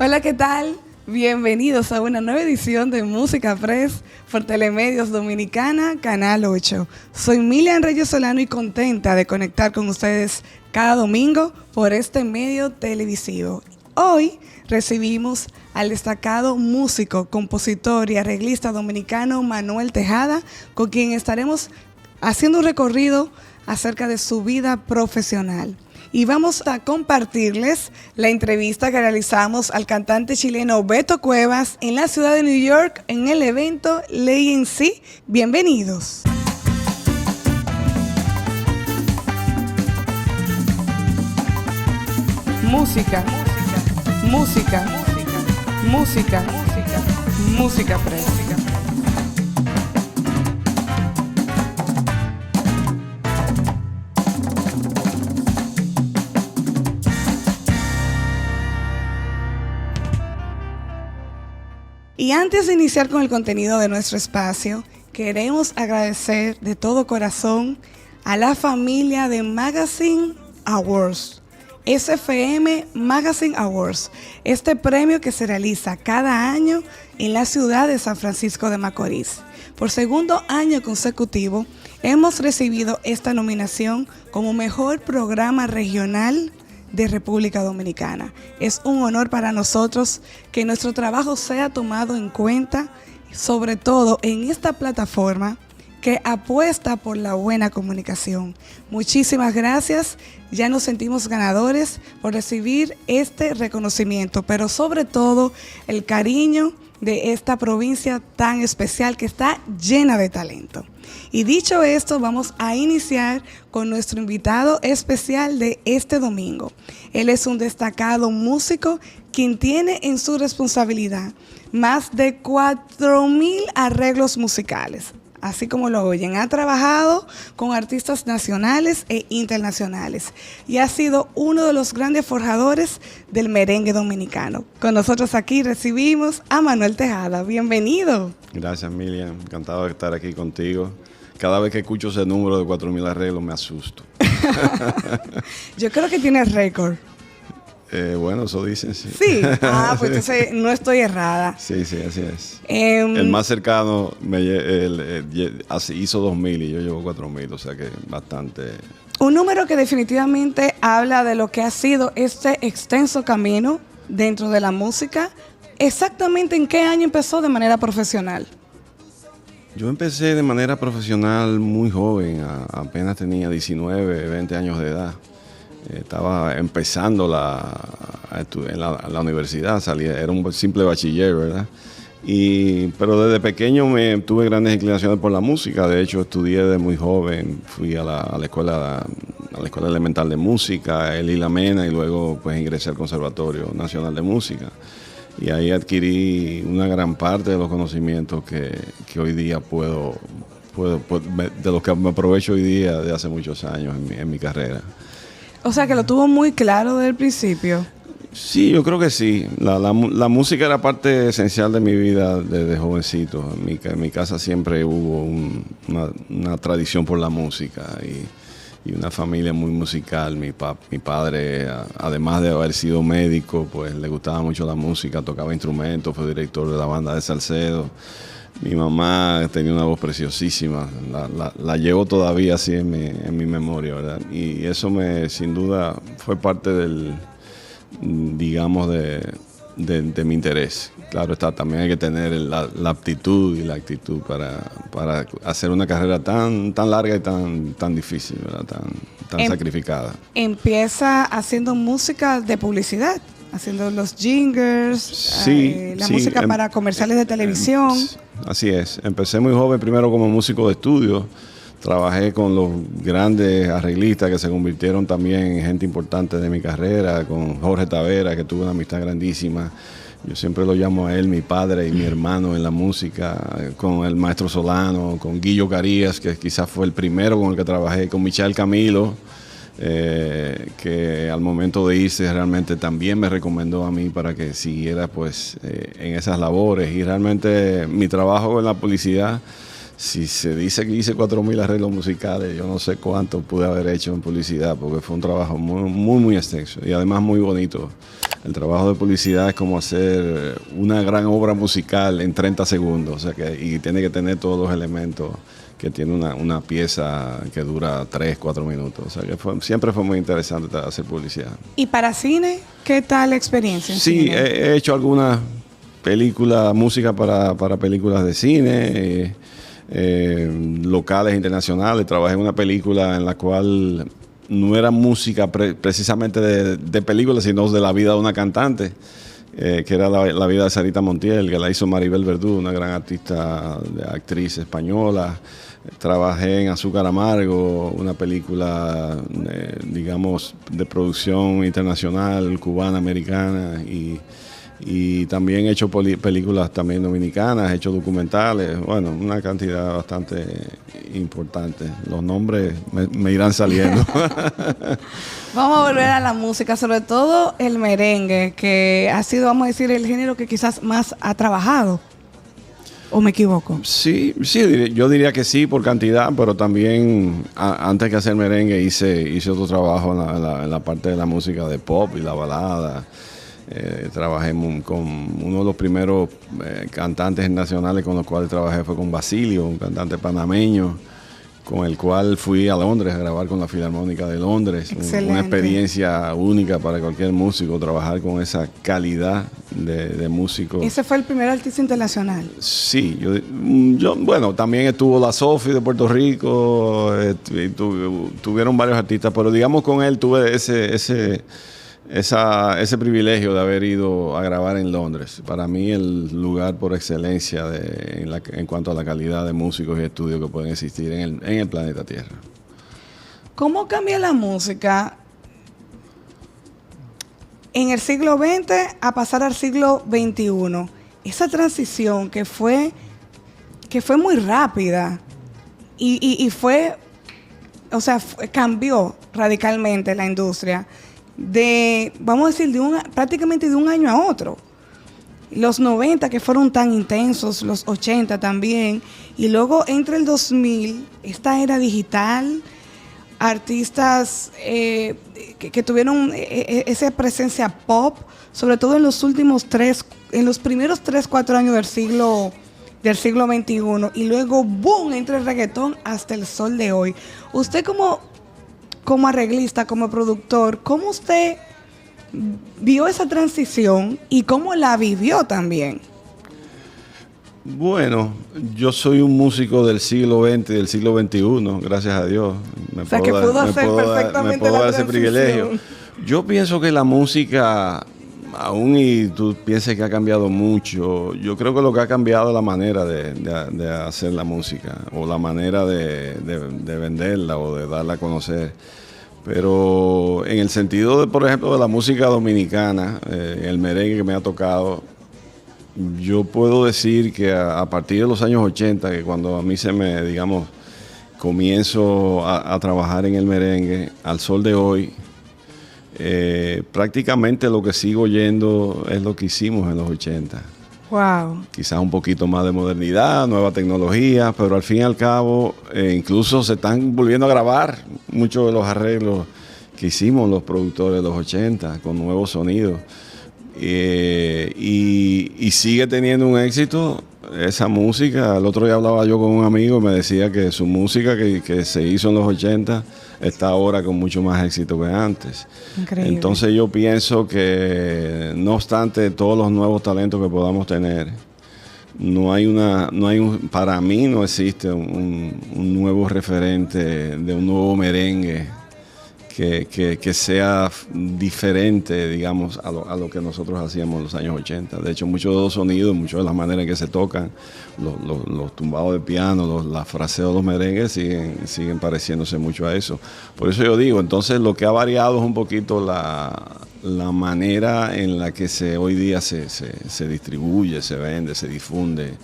Hola, ¿qué tal? Bienvenidos a una nueva edición de Música Press por Telemedios Dominicana, Canal 8. Soy Milian Reyes Solano y contenta de conectar con ustedes cada domingo por este medio televisivo. Hoy recibimos al destacado músico, compositor y arreglista dominicano Manuel Tejada, con quien estaremos haciendo un recorrido acerca de su vida profesional. Y vamos a compartirles la entrevista que realizamos al cantante chileno Beto Cuevas en la ciudad de New York en el evento Ley en Sí. Bienvenidos. Música, música, música, música Press. Y antes de iniciar con el contenido de nuestro espacio, queremos agradecer de todo corazón a la familia de Magazine Awards, SFM Magazine Awards, este premio que se realiza cada año en la ciudad de San Francisco de Macorís. Por segundo año consecutivo, hemos recibido esta nominación como mejor programa regional de República Dominicana. Es un honor para nosotros que nuestro trabajo sea tomado en cuenta, sobre todo en esta plataforma que apuesta por la buena comunicación. Muchísimas gracias, ya nos sentimos ganadores por recibir este reconocimiento, pero sobre todo el cariño de esta provincia tan especial que está llena de talento. Y dicho esto, vamos a iniciar con nuestro invitado especial de este domingo. Él es un destacado músico quien tiene en su responsabilidad más de 4,000 arreglos musicales. Así como lo oyen, ha trabajado con artistas nacionales e internacionales y ha sido uno de los grandes forjadores del merengue dominicano. Con nosotros aquí recibimos a Manuel Tejada. Bienvenido. Gracias, Milian. Encantado de estar aquí contigo. Cada vez que escucho ese número de 4,000 arreglos me asusto. Yo creo que tienes récord. Bueno, eso dicen, sí. Sí, pues entonces no estoy errada. Sí, así es. El más cercano hizo 2,000 y yo llevo 4,000, o sea que bastante. Un número que definitivamente habla de lo que ha sido este extenso camino dentro de la música. ¿Exactamente en qué año empezó de manera profesional? Yo empecé de manera profesional muy joven, apenas tenía 19, 20 años de edad. Estaba empezando en la universidad, era un simple bachiller, ¿verdad? Pero desde pequeño tuve grandes inclinaciones por la música. De hecho, estudié desde muy joven, fui a la escuela elemental de música, el Isla Mena, y luego pues ingresé al Conservatorio Nacional de Música. Y ahí adquirí una gran parte de los conocimientos que hoy día de los que me aprovecho hoy día de hace muchos años en mi carrera. O sea que lo tuvo muy claro desde el principio. Sí, yo creo que sí. La música era parte esencial de mi vida desde jovencito. En mi casa siempre hubo una tradición por la música y una familia muy musical. Mi padre, además de haber sido médico, pues le gustaba mucho la música, tocaba instrumentos, fue director de la banda de Salcedo. Mi mamá tenía una voz preciosísima, la llevo todavía así en mi memoria, ¿verdad? Y eso sin duda fue parte digamos, de mi interés. Claro está, también hay que tener la aptitud y la actitud para hacer una carrera tan larga y tan difícil, ¿verdad? Tan sacrificada. Empieza haciendo música de publicidad, haciendo los jingles, música para comerciales de televisión. Así es. Empecé muy joven, primero como músico de estudio. Trabajé con los grandes arreglistas que se convirtieron también en gente importante de mi carrera, con Jorge Tavera, que tuve una amistad grandísima. Yo siempre lo llamo a él mi padre y mi hermano en la música, con el maestro Solano, con Guillo Carías, que quizás fue el primero con el que trabajé, con Michael Camilo, que al momento de irse realmente también me recomendó a mí para que siguiera pues en esas labores. Y realmente mi trabajo en la publicidad, si se dice que hice 4,000 arreglos musicales, yo no sé cuánto pude haber hecho en publicidad, porque fue un trabajo muy extenso y además muy bonito. El trabajo de publicidad es como hacer una gran obra musical en 30 segundos, o sea y tiene que tener todos los elementos que tiene una pieza que dura 3, 4 minutos. O sea que siempre fue muy interesante hacer publicidad. ¿Y para cine? ¿Qué tal la experiencia? Sí, he hecho algunas películas, música para películas de cine, locales, internacionales. Trabajé en una película en la cual no era música precisamente de películas, sino de la vida de una cantante, que era la vida de Sarita Montiel, que la hizo Maribel Verdú, una gran artista, actriz española. Trabajé en Azúcar Amargo, una película, digamos, de producción internacional, cubana, americana, y también he hecho películas también dominicanas, he hecho documentales, bueno, una cantidad bastante importante. Los nombres me irán saliendo. Vamos a volver a la música, sobre todo el merengue, que ha sido, vamos a decir, el género que quizás más ha trabajado. ¿O me equivoco? Sí, yo diría que sí por cantidad, pero también antes que hacer merengue hice otro trabajo en la parte de la música de pop y la balada. Trabajé con uno de los primeros cantantes nacionales con los cuales trabajé fue con Basilio, un cantante panameño, con el cual fui a Londres a grabar con la Filarmónica de Londres. Una experiencia única para cualquier músico, trabajar con esa calidad de músico. ¿Ese fue el primer artista internacional? Sí, yo bueno, también estuvo la Sofi de Puerto Rico, tuvieron varios artistas, pero digamos con él tuve ese privilegio de haber ido a grabar en Londres. Para mí el lugar por excelencia en cuanto a la calidad de músicos y estudios que pueden existir en el planeta Tierra. ¿Cómo cambia la música en el siglo XX a pasar al siglo XXI? Esa transición que fue muy rápida y fue, o sea, cambió radicalmente la industria. Vamos a decir, prácticamente de un año a otro. Los 90 que fueron tan intensos, los 80 también, y luego entre el 2000, esta era digital, artistas que tuvieron esa presencia pop, sobre todo en los primeros 3, 4 años del siglo XXI, y luego boom, entre el reggaetón hasta el sol de hoy. Usted como arreglista, como productor, ¿cómo usted vio esa transición y cómo la vivió también? Bueno, yo soy un músico del siglo XX y del siglo XXI, gracias a Dios. Me puedo dar ese privilegio. Yo pienso que la música, aún y tú pienses que ha cambiado mucho, yo creo que lo que ha cambiado es la manera de hacer la música, o la manera de venderla o de darla a conocer. Pero en el sentido, por ejemplo, de la música dominicana, el merengue que me ha tocado, yo puedo decir que a partir de los años 80, que cuando a mí comienzo a trabajar en el merengue, al sol de hoy, prácticamente lo que sigo oyendo es lo que hicimos en los 80. Wow. Quizás un poquito más de modernidad, nueva tecnología, pero al fin y al cabo incluso se están volviendo a grabar muchos de los arreglos que hicimos los productores de los 80 con nuevos sonidos. Y sigue teniendo un éxito esa música. El otro día hablaba yo con un amigo y me decía que su música que se hizo en los 80 está ahora con mucho más éxito que antes. Increíble. Entonces yo pienso que no obstante todos los nuevos talentos que podamos tener, para mí no existe un nuevo referente de un nuevo merengue que sea diferente, digamos, a lo que nosotros hacíamos en los años 80. De hecho, muchos de los sonidos, muchas de las maneras en que se tocan, los tumbados de piano, las fraseos de los merengues siguen pareciéndose mucho a eso. Por eso yo digo, entonces lo que ha variado es un poquito la manera en la que hoy día se distribuye, se vende, se difunde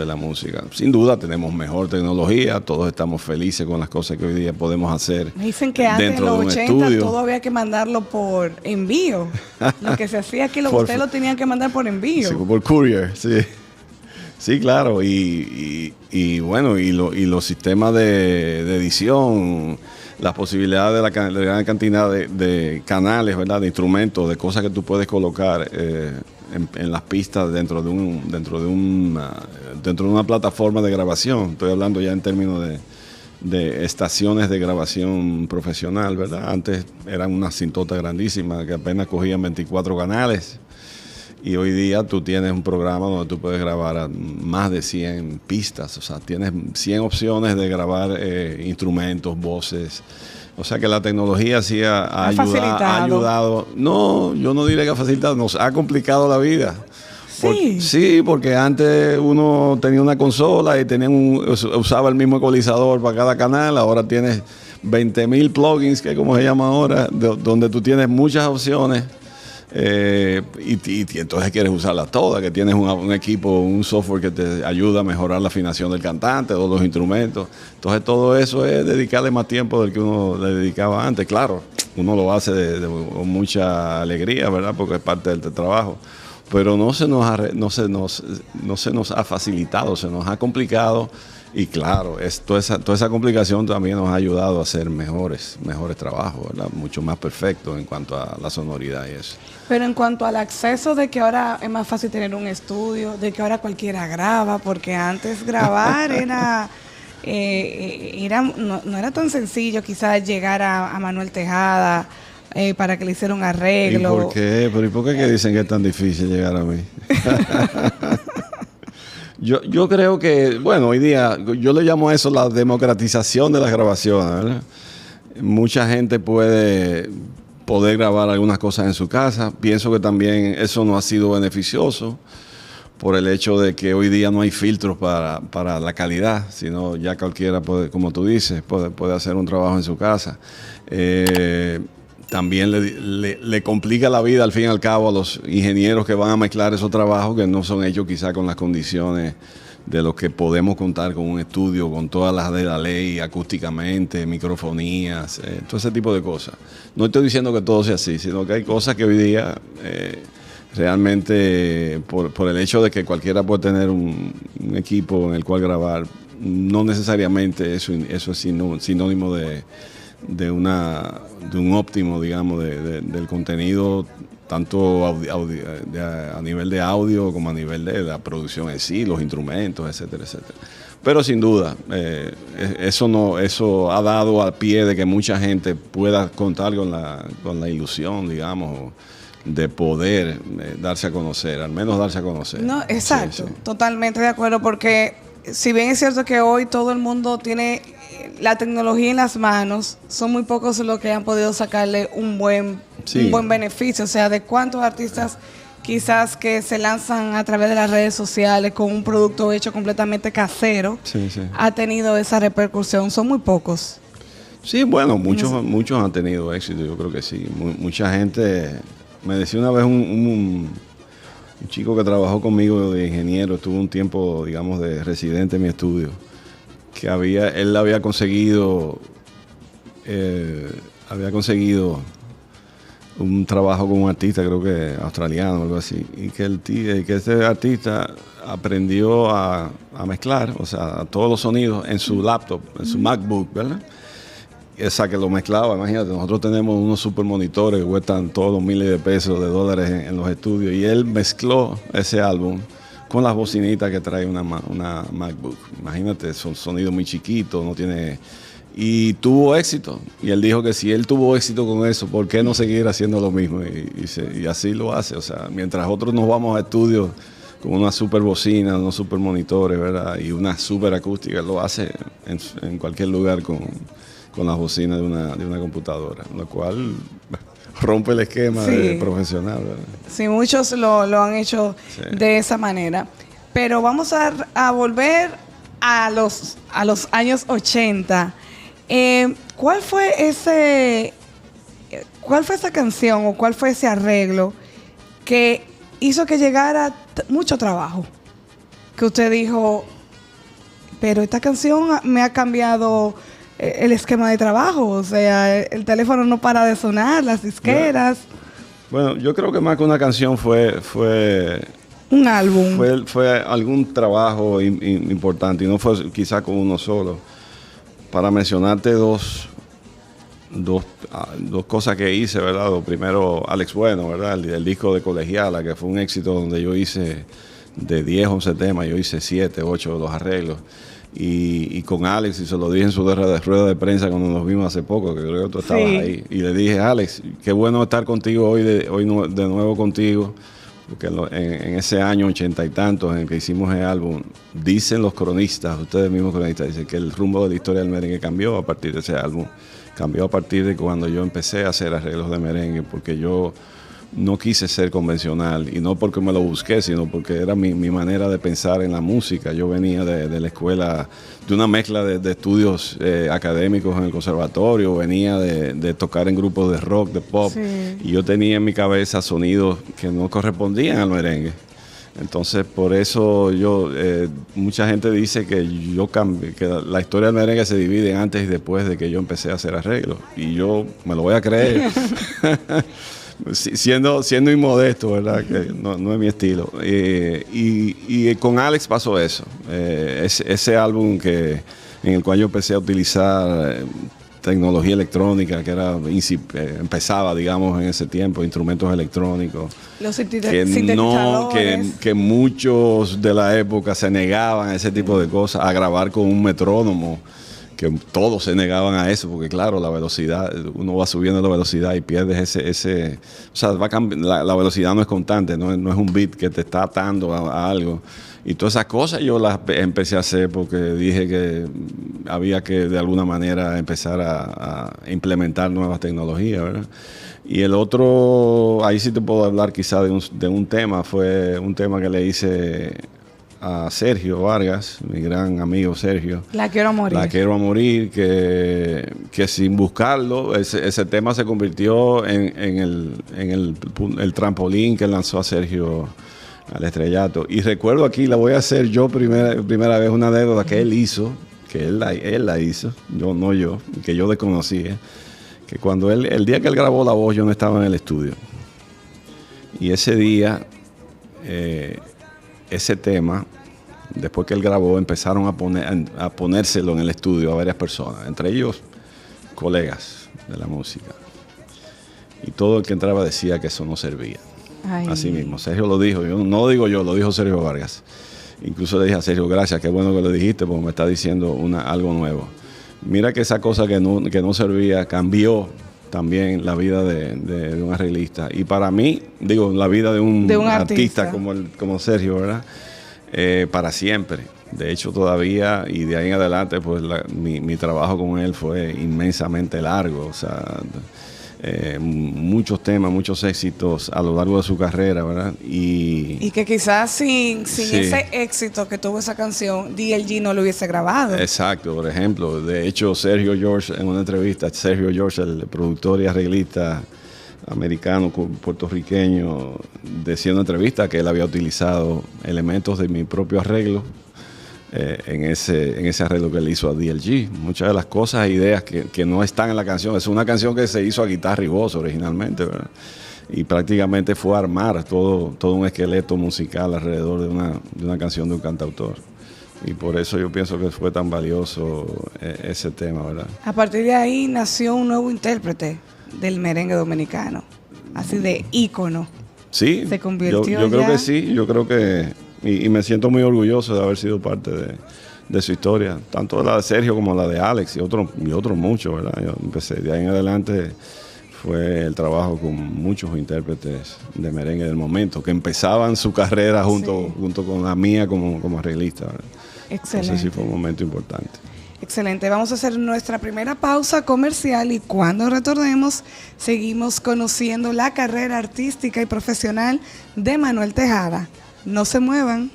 la música. Sin duda tenemos mejor tecnología, todos estamos felices con las cosas que hoy día podemos hacer. Me dicen que antes en los 80 todo había que mandarlo por envío. Lo que se hacía aquí, usted lo tenían que mandar por envío. Sí, por courier, sí. Sí, claro, y bueno, y los sistemas de edición, las posibilidades de la gran cantidad de canales, ¿verdad? De instrumentos, de cosas que tú puedes colocar en las pistas dentro de una plataforma de grabación. Estoy hablando ya en términos de estaciones de grabación profesional, ¿verdad? Antes eran unas cintotas grandísimas que apenas cogían 24 canales. Y hoy día tú tienes un programa donde tú puedes grabar más de 100 pistas, o sea, tienes 100 opciones de grabar instrumentos, voces. O sea que la tecnología sí ha ayudado. No, yo no diría que ha facilitado, nos ha complicado la vida. Sí. Sí, porque antes uno tenía una consola y usaba el mismo ecualizador para cada canal, ahora tienes 20,000 plugins, que es como se llama ahora, donde tú tienes muchas opciones. Y entonces quieres usarlas todas, que tienes un equipo, un software que te ayuda a mejorar la afinación del cantante o los instrumentos. Entonces todo eso es dedicarle más tiempo del que uno le dedicaba antes. Claro, uno lo hace con mucha alegría, ¿verdad? Porque es parte del trabajo. Pero no se nos ha facilitado, se nos ha complicado. Y claro, toda esa complicación también nos ha ayudado a hacer mejores trabajos, ¿verdad? Mucho más perfectos en cuanto a la sonoridad y eso. Pero en cuanto al acceso, de que ahora es más fácil tener un estudio, de que ahora cualquiera graba, porque antes grabar no era tan sencillo quizás llegar a Manuel Tejada para que le hiciera un arreglo. ¿Y por qué? ¿Pero y por qué que dicen que es tan difícil llegar a mí? Yo creo que, bueno, hoy día yo le llamo a eso la democratización de las grabaciones, ¿verdad? Mucha gente puede poder grabar algunas cosas en su casa. Pienso que también eso no ha sido beneficioso por el hecho de que hoy día no hay filtros para la calidad, sino ya cualquiera puede, como tú dices, puede hacer un trabajo en su casa. También le complica la vida al fin y al cabo a los ingenieros que van a mezclar esos trabajos que no son hechos quizá con las condiciones de los que podemos contar con un estudio, con todas las de la ley, acústicamente, microfonías, todo ese tipo de cosas. No estoy diciendo que todo sea así, sino que hay cosas que hoy día realmente por el hecho de que cualquiera puede tener un equipo en el cual grabar, no necesariamente eso es sinónimo de un óptimo, digamos, del contenido, tanto a nivel de audio como a nivel de la producción en sí, los instrumentos, etcétera, etcétera. Pero sin duda, eso ha dado al pie de que mucha gente pueda contar con la ilusión, digamos, de poder darse a conocer, al menos darse a conocer. No, exacto, sí, sí. Totalmente de acuerdo, porque si bien es cierto que hoy todo el mundo tiene la tecnología en las manos, son muy pocos los que han podido sacarle un buen beneficio. O sea, de cuántos artistas quizás que se lanzan a través de las redes sociales con un producto hecho completamente casero, ha tenido esa repercusión. Son muy pocos. Sí, bueno, muchos han tenido éxito, yo creo que sí. Mucha gente, me decía una vez un chico que trabajó conmigo de ingeniero, estuvo un tiempo, digamos, de residente en mi estudio, que él había conseguido un trabajo con un artista, creo que australiano o algo así, y que ese artista aprendió a mezclar, o sea, todos los sonidos en su laptop, en su MacBook, ¿verdad? Esa que lo mezclaba, imagínate, nosotros tenemos unos super monitores que cuestan todos los miles de pesos, de dólares en los estudios, y él mezcló ese álbum con las bocinitas que trae una MacBook. Imagínate, son sonidos muy chiquitos, no tiene... Y tuvo éxito. Y él dijo que si él tuvo éxito con eso, ¿por qué no seguir haciendo lo mismo? Y así lo hace. O sea, mientras otros nos vamos a estudios con una super bocina, unos super monitores, ¿verdad? Y una super acústica, lo hace en cualquier lugar con las bocinas de una computadora, lo cual rompe el esquema de profesional, ¿verdad? Sí, muchos lo han hecho de esa manera. Pero vamos a volver a los años 80. ¿Cuál fue esa canción o cuál fue ese arreglo que hizo que llegara mucho trabajo? Que usted dijo, pero esta canción me ha cambiado el esquema de trabajo, o sea, el teléfono no para de sonar, las disqueras. Bueno, yo creo que más que una canción fue Un álbum. Fue algún trabajo importante y no fue quizá con uno solo. Para mencionarte dos cosas que hice, ¿verdad? Lo primero, Alex Bueno, ¿verdad? El disco de Colegiala, que fue un éxito donde yo hice de 10, 11 temas, yo hice 7, 8 de los arreglos. Y con Alex, y se lo dije en su rueda de prensa cuando nos vimos hace poco, que creo que tú estabas ahí. Y le dije, Alex, qué bueno estar contigo hoy de nuevo contigo, porque en ese año 80 y tantos en el que hicimos el álbum, dicen los cronistas, ustedes mismos cronistas, dicen que el rumbo de la historia del merengue cambió a partir de ese álbum. Cambió a partir de cuando yo empecé a hacer arreglos de merengue, porque yo no quise ser convencional, y no porque me lo busqué, sino porque era mi manera de pensar en la música. Yo venía de la escuela, de una mezcla de estudios académicos en el conservatorio, venía de tocar en grupos de rock, de pop, y yo tenía en mi cabeza sonidos que no correspondían al merengue. Entonces, por eso mucha gente dice que yo cambié, que la historia del merengue se divide antes y después de que yo empecé a hacer arreglos, y yo me lo voy a creer. Siendo inmodesto, ¿verdad? Que no es mi estilo. Y con Alex pasó eso. Ese álbum en el cual yo empecé a utilizar tecnología electrónica, que empezaba, digamos, en ese tiempo, instrumentos electrónicos. Los sintetizadores. Que muchos de la época se negaban a ese tipo de cosas, a grabar con un metrónomo, que todos se negaban a eso, porque claro, la velocidad, uno va subiendo la velocidad y pierdes ese o sea, la velocidad no es constante, no es un beat que te está atando a algo. Y todas esas cosas yo las empecé a hacer porque dije que había que de alguna manera empezar a implementar nuevas tecnologías, ¿verdad? Y el otro, ahí sí te puedo hablar quizá de un tema, fue un tema que le hice a Sergio Vargas, mi gran amigo Sergio. La quiero a morir. La quiero a morir, que sin buscarlo, ese tema se convirtió en el trampolín que lanzó a Sergio al estrellato. Y recuerdo aquí, la voy a hacer yo primera vez, una anécdota que él hizo, que él la hizo, que yo desconocía, que cuando el día que él grabó la voz, yo no estaba en el estudio. Y ese día, ese tema, después que él grabó, empezaron a ponérselo en el estudio a varias personas, entre ellos colegas de la música. Y todo el que entraba decía que eso no servía. Ay. Así mismo, Sergio lo dijo, no lo digo yo, lo dijo Sergio Vargas. Incluso le dije a Sergio, gracias, qué bueno que lo dijiste, porque me está diciendo algo nuevo. Mira que esa cosa que no servía cambió también la vida de un arreglista. Y para mí, la vida de un artista como Sergio, ¿verdad? Para siempre. De hecho, todavía, y de ahí en adelante, pues mi trabajo con él fue inmensamente largo. O sea, muchos temas, muchos éxitos a lo largo de su carrera, ¿verdad? Y que quizás sin ese éxito que tuvo esa canción, DLG no lo hubiese grabado. Exacto, por ejemplo. De hecho, Sergio George, en una entrevista, Sergio George, el productor y arreglista americano, puertorriqueño, decía en una entrevista que él había utilizado elementos de mi propio arreglo en ese arreglo que él hizo a DLG. Muchas de las cosas e ideas que no están en la canción. Es una canción que se hizo a guitarra y voz originalmente, ¿verdad? Y prácticamente fue armar todo un esqueleto musical alrededor de una canción de un cantautor. Y por eso yo pienso que fue tan valioso ese tema, ¿verdad? A partir de ahí nació un nuevo intérprete del merengue dominicano, así de ícono. Sí, se convirtió yo creo que sí, yo creo que, y me siento muy orgulloso de haber sido parte de su historia, tanto la de Sergio como la de Alex y otros muchos, ¿verdad? Yo empecé, de ahí en adelante fue el trabajo con muchos intérpretes de merengue del momento, que empezaban su carrera junto con la mía como arreglista, ¿verdad? Excelente. Entonces sí fue un momento importante. Excelente, vamos a hacer nuestra primera pausa comercial y cuando retornemos seguimos conociendo la carrera artística y profesional de Manuel Tejada. No se muevan.